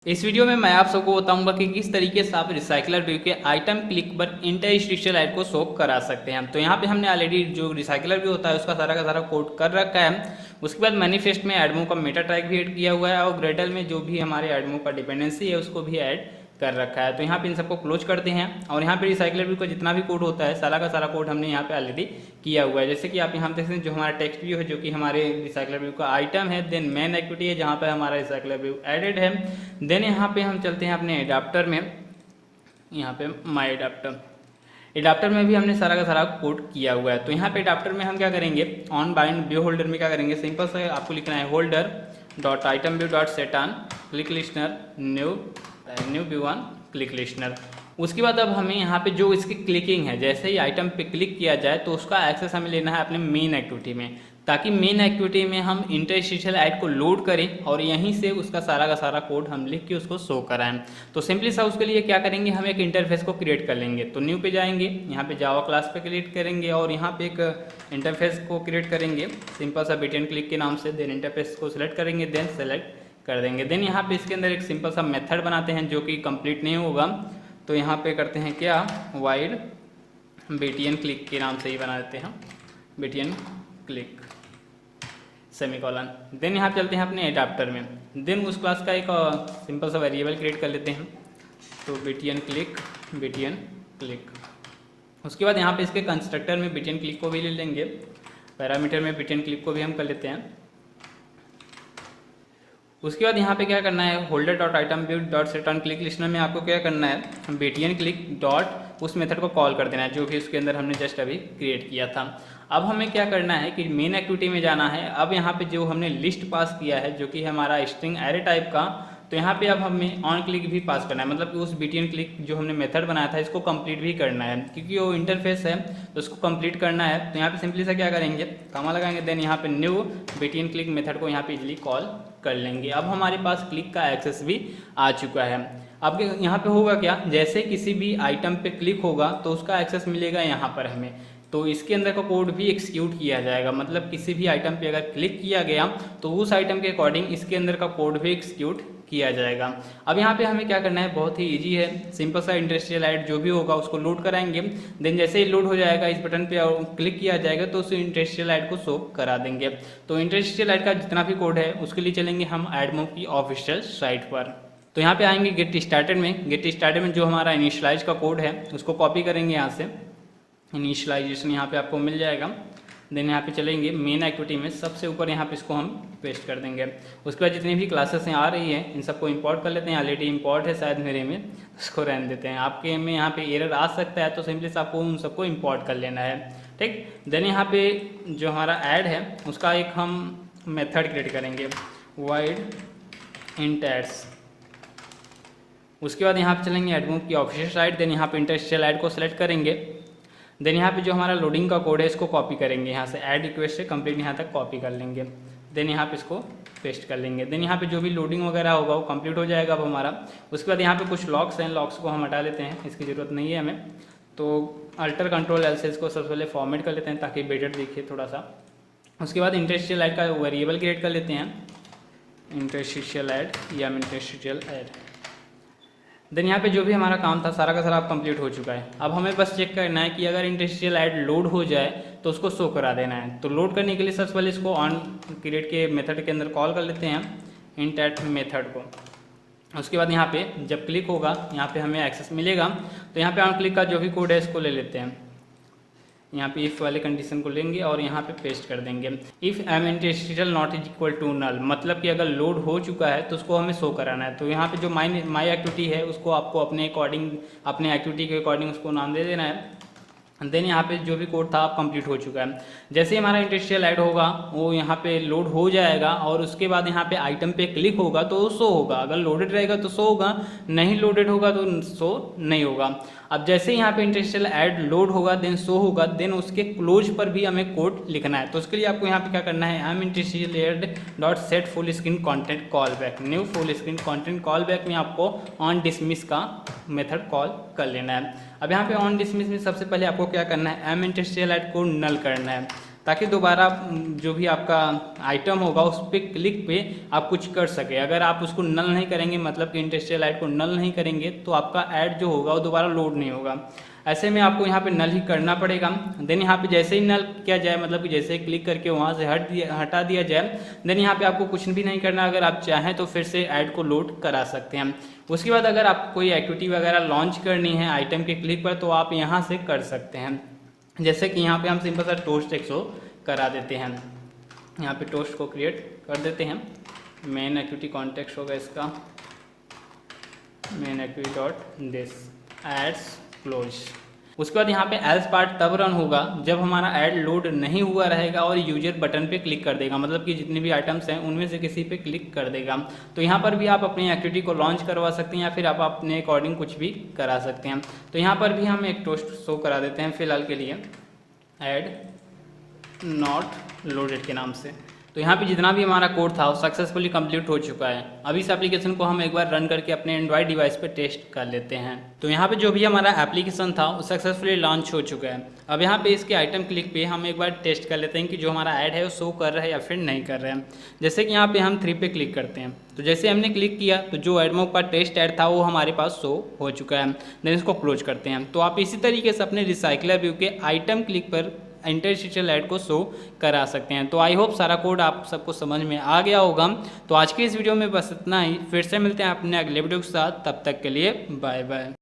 इस वीडियो में मैं आप सबको बताऊंगा कि किस तरीके से आप रिसाइकलर व्यू के आइटम क्लिक पर इंटरस्टिशियल ऐड को शो करा सकते हैं। तो यहाँ पे हमने ऑलरेडी जो रिसाइकलर व्यू होता है उसका सारा का सारा कोड कर रखा है। उसके बाद मैनिफेस्ट में एडमो का मेटा ट्रैक भी ऐड किया हुआ है और ग्रेडल में जो भी हमारे एडमो का डिपेंडेंसी है उसको भी ऐड कर रखा है। तो यहाँ पे इन सबको क्लोज करते हैं और यहाँ पे रिसाइकलर व्यू का जितना भी कोड होता है सारा का सारा कोड हमने यहाँ पे ऑलरेडी किया हुआ है। जैसे कि आप यहाँ देख सकते हैं जो हमारा टेक्स्ट व्यू है जो कि हमारे रिसाइकलर व्यू का आइटम है, देन मेन एक्टिविटी है जहाँ पे हमारा रिसाइकलर व्यू एडेड है। देन यहाँ पे हम चलते हैं अपने एडाप्टर में, यहाँ पे माई एडाप्टर में भी हमने सारा का सारा कोड किया हुआ है। तो यहाँ पे एडाप्टर में हम क्या करेंगे, ऑन बाइंड व्यू होल्डर में क्या करेंगे, सिंपल से आपको लिखना है holder dot item view dot set on click listener new view on click listener. उसके बाद अब हमें यहाँ पे जो इसकी क्लिकिंग है, जैसे ही आइटम पे क्लिक किया जाए तो उसका एक्सेस हमें लेना है अपने मेन एक्टिविटी में, ताकि मेन एक्टिविटी में हम इंटरस्टिशियल ऐड को लोड करें और यहीं से उसका सारा का सारा कोड हम लिख के उसको शो कराएं। तो सिंपली सा उसके लिए क्या करेंगे, हम एक इंटरफेस को क्रिएट कर लेंगे। तो न्यू पे जाएंगे, यहाँ पे जावा क्लास पे क्रिएट करेंगे और यहाँ पे एक इंटरफेस को क्रिएट करेंगे सिंपल सा बिट एंड क्लिक के नाम से। देन इंटरफेस को सिलेक्ट करेंगे, देन सेलेक्ट कर देंगे। देन यहाँ पे इसके अंदर एक सिंपल सा मेथड बनाते हैं जो कि कंप्लीट नहीं होगा। तो यहाँ पे करते हैं क्या, वाइड बीटीएन क्लिक के नाम से ही बना देते हैं, बीटीएन क्लिक सेमीकोलन। देन यहाँ चलते हैं अपने एडाप्टर में, देन उस क्लास का एक सिंपल सा वेरिएबल क्रिएट कर लेते हैं। तो बीटीएन क्लिक। उसके बाद यहाँ पे इसके कंस्ट्रक्टर में बीटीएन क्लिक को भी ले लेंगे, पैरामीटर में बीटीएन क्लिक को भी हम कर लेते हैं। उसके बाद यहाँ पे क्या करना है, holder dot item view dot set on click listener में आपको क्या करना है, बीटीएन क्लिक डॉट उस मेथड को कॉल कर देना है जो कि उसके अंदर हमने जस्ट अभी क्रिएट किया था। अब हमें क्या करना है कि मेन एक्टिविटी में जाना है। अब यहाँ पे जो हमने लिस्ट पास किया है जो कि हमारा स्ट्रिंग एरे टाइप का, तो यहाँ पे अब हमें ऑन क्लिक भी पास करना है, मतलब कि उस बीटीएन क्लिक जो हमने मेथड बनाया था इसको कंप्लीट भी करना है क्योंकि वो इंटरफेस है तो उसको कंप्लीट करना है। तो यहाँ पे सिंपली से क्या करेंगे, कामा लगाएंगे, देन यहाँ पे न्यू बीटीएन क्लिक मेथड को यहाँ पे इजीली कॉल कर लेंगे। अब हमारे पास क्लिक का एक्सेस भी आ चुका है। अब यहाँ पे होगा क्या, जैसे किसी भी आइटम पे क्लिक होगा तो उसका एक्सेस मिलेगा यहाँ पर हमें। तो इसके अंदर का कोड भी एक्सिक्यूट किया जाएगा, मतलब किसी भी आइटम पे अगर क्लिक किया गया तो उस आइटम के अकॉर्डिंग इसके अंदर का कोड भी एक्सिक्यूट किया जाएगा। अब यहाँ पे हमें क्या करना है, बहुत ही इजी है, सिंपल सा इंटरस्टिशियल ऐड जो भी होगा उसको लोड कराएंगे। देन जैसे ही लोड हो जाएगा इस बटन पे और क्लिक किया जाएगा तो उस इंटरस्टिशियल ऐड को शो करा देंगे। तो इंटरस्टिशियल ऐड का जितना भी कोड है उसके लिए चलेंगे हम एडमो की ऑफिशियल साइट पर। तो यहाँ पे आएंगे गेट स्टार्टेड में जो हमारा इनिशियलाइज का कोड है उसको कॉपी करेंगे, यहाँ से इनिशियलाइजेशन यहाँ पे आपको मिल जाएगा। देन यहाँ पे चलेंगे मेन एक्टिविटी में, सबसे ऊपर यहाँ पे इसको हम पेस्ट कर देंगे। उसके बाद जितनी भी क्लासेस आ रही हैं इन सबको इंपोर्ट कर लेते हैं, ऑलरेडी इंपोर्ट है शायद मेरे में, उसको रहने देते हैं। आपके में यहाँ पे एरर आ सकता है तो सिंपली से आपको उन सबको इंपोर्ट कर लेना है, ठीक। देन यहाँ पे जो हमारा ऐड है उसका एक हम मेथड क्रिएट करेंगे, वाइड इंट एड्स। उसके बाद यहाँ पे चलेंगे एडमो की ऑफिशियल साइट, देन यहाँ पे इंटरस्टिशियल ऐड को सिलेक्ट करेंगे। देन यहाँ पे जो हमारा लोडिंग का कोड है इसको कॉपी करेंगे, यहाँ से ऐड रिक्वेस्ट से कंप्लीट यहाँ तक कॉपी कर लेंगे। देन यहाँ पे इसको पेस्ट कर लेंगे। देन यहाँ पे जो भी लोडिंग वगैरह होगा वो कंप्लीट हो जाएगा अब हमारा। उसके बाद यहाँ पे कुछ लॉक्स हैं, लॉक्स को हम हटा लेते हैं, इसकी ज़रूरत नहीं है हमें। तो अल्टर कंट्रोल एल से इसको सबसे पहले फॉर्मेट कर लेते हैं ताकि बेटर दिखे थोड़ा सा। उसके बाद इंटरस्टिशियल ऐड का वेरिएबल क्रिएट कर लेते हैं, इंटरस्टिशियल ऐड या इंटरस्टिशियल ऐड। देन यहाँ पे जो भी हमारा काम था सारा का सारा अब कंप्लीट हो चुका है। अब हमें बस चेक करना है कि अगर इंटरस्टिशियल ऐड लोड हो जाए तो उसको शो करा देना है। तो लोड करने के लिए सबसे पहले इसको ऑन क्रिएट के मेथड के अंदर कॉल कर लेते हैं, इंट ऐड मेथड को। उसके बाद यहाँ पे जब क्लिक होगा यहाँ पे हमें एक्सेस मिलेगा। तो यहाँ पे ऑन क्लिक का जो भी कोड है इसको ले लेते हैं, यहाँ पे इफ़ वाले कंडीशन को लेंगे और यहाँ पे पेस्ट कर देंगे। If M interstitial not is equal to null, मतलब कि अगर लोड हो चुका है तो उसको हमें शो कराना है। तो यहाँ पे जो माई एक्टिविटी है उसको आपको अपने अकॉर्डिंग, अपने एक्टिविटी के अकॉर्डिंग उसको नाम दे देना है। देन यहाँ पे जो भी कोड था आप कंप्लीट हो चुका है। जैसे ही हमारा इंटरस्टिशियल ऐड होगा वो यहाँ पे लोड हो जाएगा और उसके बाद यहाँ पे आइटम पे क्लिक होगा तो शो होगा, अगर लोडेड रहेगा तो शो होगा, नहीं लोडेड होगा तो शो नहीं होगा। अब जैसे यहाँ पे इंटरस्टिशियल ऐड लोड होगा देन शो होगा, देन उसके क्लोज पर भी हमें कोड लिखना है। तो उसके लिए आपको यहाँ पे क्या करना है, M interstitial ad dot set full screen content call back, new full screen content call back में आपको ऑन डिसमिस का मेथड कॉल कर लेना है। अब यहाँ पे ऑन डिसमिस में सबसे पहले आपको क्या करना है, एम इंटरस्टिशियल ऐड को नल करना है। ताकि दोबारा जो भी आपका आइटम होगा उस पर क्लिक पे आप कुछ कर सके। अगर आप उसको नल नहीं करेंगे, मतलब कि इंडस्ट्रियल ऐड को नल नहीं करेंगे, तो आपका ऐड जो होगा वो दोबारा लोड नहीं होगा। ऐसे में आपको यहाँ पे नल ही करना पड़ेगा। देन यहाँ पे जैसे ही नल किया जाए, मतलब कि जैसे ही क्लिक करके वहाँ से हटा दिया जाए, देन यहाँ पे आपको कुछ भी नहीं करना। अगर आप चाहें तो फिर से ऐड को लोड करा सकते हैं। उसके बाद अगर आप कोई एक्टिविटी वगैरह लॉन्च करनी है आइटम के क्लिक पर, तो आप यहाँ से कर सकते हैं। जैसे कि यहाँ पे हम सिंपल सा टोस्ट एक करा देते हैं। यहाँ पे टोस्ट को क्रिएट कर देते हैं। मेन एक्टिविटी कॉन्टेक्स्ट होगा इसका main activity dot this ads close. उसके बाद यहाँ पे एल्स पार्ट तब रन होगा जब हमारा ऐड लोड नहीं हुआ रहेगा और यूजर बटन पे क्लिक कर देगा, मतलब कि जितने भी आइटम्स हैं उनमें से किसी पे क्लिक कर देगा। तो यहाँ पर भी आप अपनी एक्टिविटी को लॉन्च करवा सकते हैं या फिर आप अपने अकॉर्डिंग कुछ भी करा सकते हैं। तो यहाँ पर भी हम एक टोस्ट शो करा देते हैं फिलहाल के लिए, ऐड नॉट लोडेड के नाम से। तो यहाँ पे जितना भी हमारा कोड था वो सक्सेसफुली कंप्लीट हो चुका है। अब इस एप्लीकेशन को हम एक बार रन करके अपने एंड्रॉयड डिवाइस पे टेस्ट कर लेते हैं। तो यहाँ पे जो भी हमारा एप्लीकेशन था वो सक्सेसफुली लॉन्च हो चुका है। अब यहाँ पे इसके आइटम क्लिक पे हम एक बार टेस्ट कर लेते हैं कि जो हमारा ऐड है वो शो कर रहा है या फिर नहीं कर रहा है। जैसे कि यहाँ पे हम 3 पे क्लिक करते हैं, तो जैसे हमने क्लिक किया तो जो एडमोक का टेस्ट ऐड था वो हमारे पास शो हो चुका है। देन इसको क्लोज करते हैं। तो आप इसी तरीके से अपने रिसाइकलर व्यू के आइटम क्लिक पर इंटरस्टिशियल ऐड को शो करा सकते हैं। तो आई होप सारा कोड आप सबको समझ में आ गया होगा। तो आज के इस वीडियो में बस इतना ही। फिर से मिलते हैं अपने अगले वीडियो के साथ, तब तक के लिए बाय बाय।